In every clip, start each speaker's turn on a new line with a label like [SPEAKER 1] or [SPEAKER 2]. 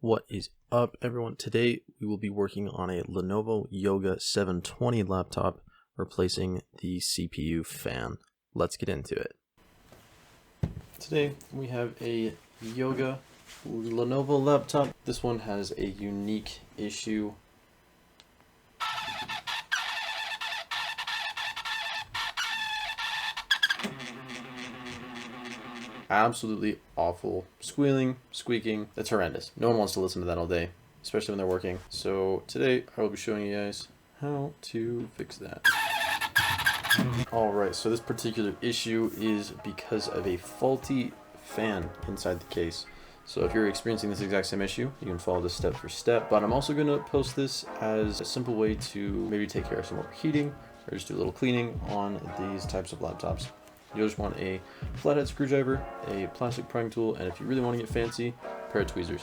[SPEAKER 1] What is up, everyone? Today we will be working on a Lenovo Yoga 720 laptop, replacing the CPU fan. Let's get into it. Today we have a Yoga Lenovo laptop. This one has a unique issue. Absolutely awful. Squealing, squeaking, it's horrendous. No one wants to listen to that all day, especially when they're working. So today I will be showing you guys how to fix that. Alright, so this particular issue is because of a faulty fan inside the case. So if you're experiencing this exact same issue, you can follow this step for step, but I'm also going to post this as a simple way to maybe take care of some overheating or just do a little cleaning on these types of laptops. You'll just want a flathead screwdriver, a plastic prying tool, and if you really want to get fancy, a pair of tweezers.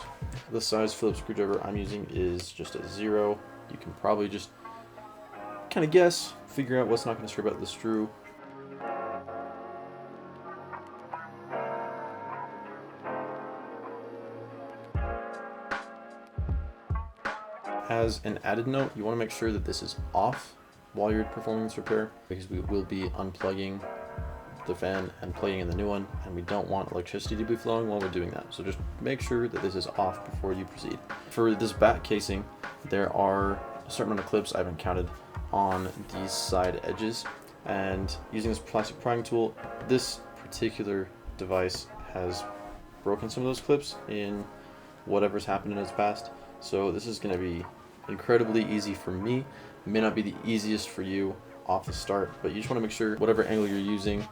[SPEAKER 1] The size Phillips screwdriver I'm using is just a 0. You can probably just kind of guess, figure out what's not going to scrape out the screw. As an added note, you want to make sure that this is off while you're performing this repair, because we will be unplugging the fan and plugging in the new one, and we don't want electricity to be flowing while we're doing that. So just make sure that this is off before you proceed. For this back casing, there are a certain amount of clips I haven't counted on these side edges, and using this plastic prying tool, this particular device has broken some of those clips in whatever's happened in its past. So this is going to be incredibly easy for me. It may not be the easiest for you off the start, but you just want to make sure whatever angle you're using,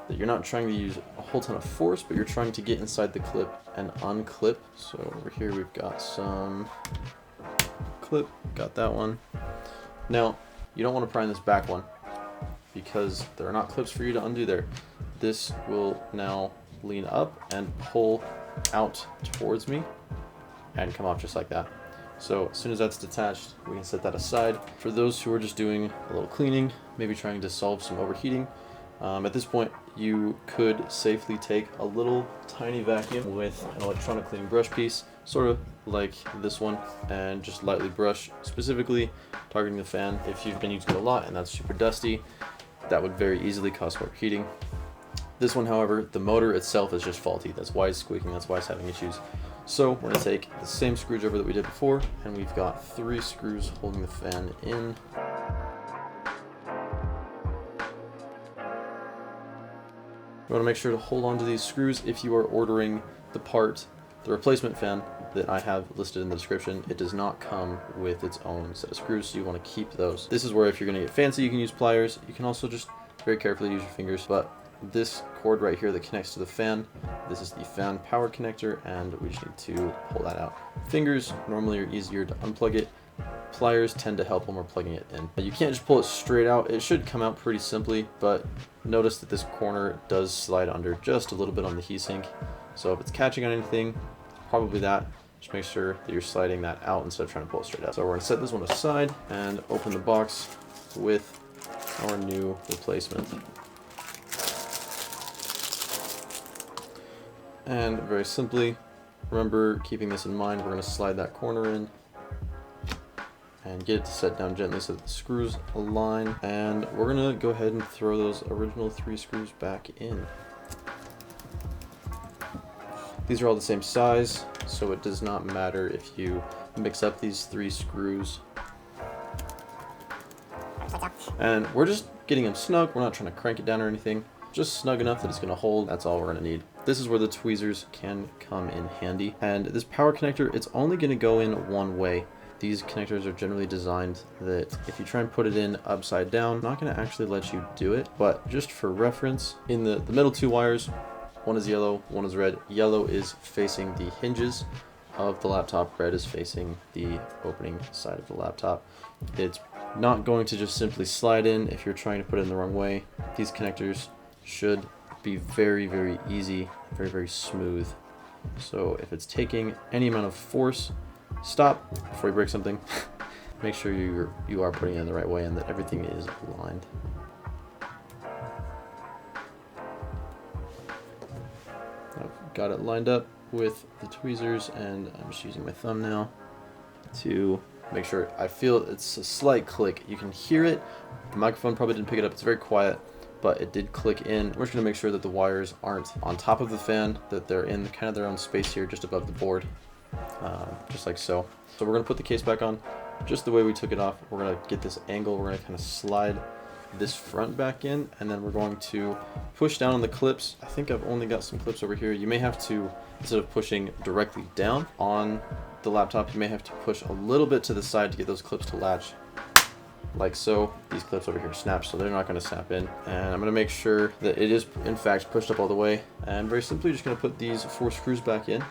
[SPEAKER 1] that you're not trying to use a whole ton of force, but you're trying to get inside the clip and unclip. So over here we've got some clip, got that one. Now, you don't want to pry in this back one because there are not clips for you to undo there. This will now lean up and pull out towards me and come off just like that. So as soon as that's detached, we can set that aside. For those who are just doing a little cleaning, maybe trying to solve some overheating, at this point you could safely take a little tiny vacuum with an electronic cleaning brush piece, sort of like this one, and just lightly brush, specifically targeting the fan. If you've been using it a lot and that's super dusty, that would very easily cause overheating. This one, however, the motor itself is just faulty. That's why it's squeaking, that's why it's having issues. So we're going to take the same screwdriver that we did before, and we've got 3 screws holding the fan in. You want to make sure to hold on to these screws if you are ordering the part, the replacement fan that I have listed in the description. It does not come with its own set of screws, so you want to keep those. This is where if you're going to get fancy, you can use pliers. You can also just very carefully use your fingers, but this cord right here that connects to the fan, this is the fan power connector, and we just need to pull that out. Fingers normally are easier to unplug it. Pliers tend to help when we're plugging it in. You can't just pull it straight out. It should come out pretty simply, but notice that this corner does slide under just a little bit on the heatsink. So if it's catching on anything, probably that. Just make sure that you're sliding that out instead of trying to pull it straight out. So we're going to set this one aside and open the box with our new replacement. And very simply, remember keeping this in mind, we're going to slide that corner in and get it to set down gently so that the screws align, and we're going to go ahead and throw those original 3 screws back in. These are all the same size, so it does not matter if you mix up these 3 screws. And we're just getting them snug. We're not trying to crank it down or anything, just snug enough that it's going to hold. That's all we're going to need. This is where the tweezers can come in handy, and this power connector, it's only going to go in one way. These connectors are generally designed that if you try and put it in upside down, it's not going to actually let you do it. But just for reference, in the middle 2 wires, one is yellow, one is red. Yellow is facing the hinges of the laptop, red is facing the opening side of the laptop. It's not going to just simply slide in if you're trying to put it in the wrong way. These connectors should be very, very easy, very, very smooth. So if it's taking any amount of force, stop before you break something. Make sure you are putting it in the right way and that everything is aligned. I've got it lined up. with the tweezers, and I'm just using my thumb now to make sure. I feel it's a slight click. You can hear it. The microphone probably didn't pick it up. It's very quiet, but it did click in. We're just gonna make sure that the wires aren't on top of the fan, that they're in kind of their own space here, just above the board, just like so. So we're gonna put the case back on just the way we took it off. We're gonna get this angle. We're gonna kind of slide this front back in, and then we're going to push down on the clips. I think I've only got some clips over here. You may have to, instead of pushing directly down on the laptop, you may have to push a little bit to the side to get those clips to latch, like so. These clips over here snap, so they're not going to snap in. And I'm going to make sure that it is in fact pushed up all the way, and very simply just going to put these 4 screws back in.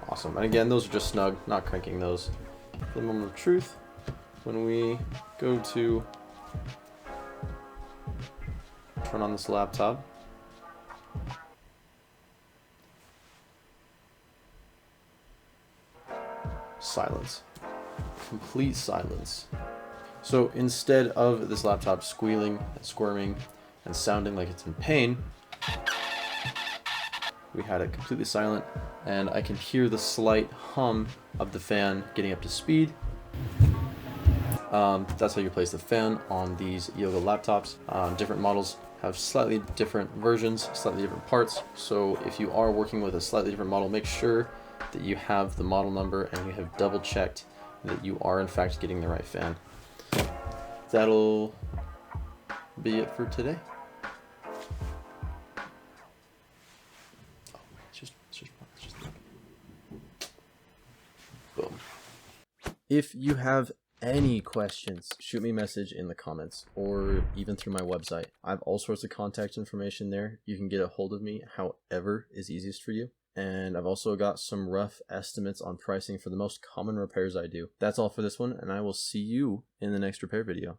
[SPEAKER 1] Awesome. And again, those are just snug, not cranking those. For the moment of truth, when we go to turn on this laptop, silence. Complete silence. So instead of this laptop squealing and squirming and sounding like it's in pain, we had it completely silent, and I can hear the slight hum of the fan getting up to speed. That's how you place the fan on these Yoga laptops. Different models have slightly different versions, slightly different parts. So if you are working with a slightly different model, make sure that you have the model number and you have double checked that you are in fact getting the right fan. That'll be it for today. Boom. If you have any questions, shoot me a message in the comments or even through my website. I have all sorts of contact information there. You can get a hold of me however is easiest for you. And I've also got some rough estimates on pricing for the most common repairs I do. That's all for this one, and I will see you in the next repair video.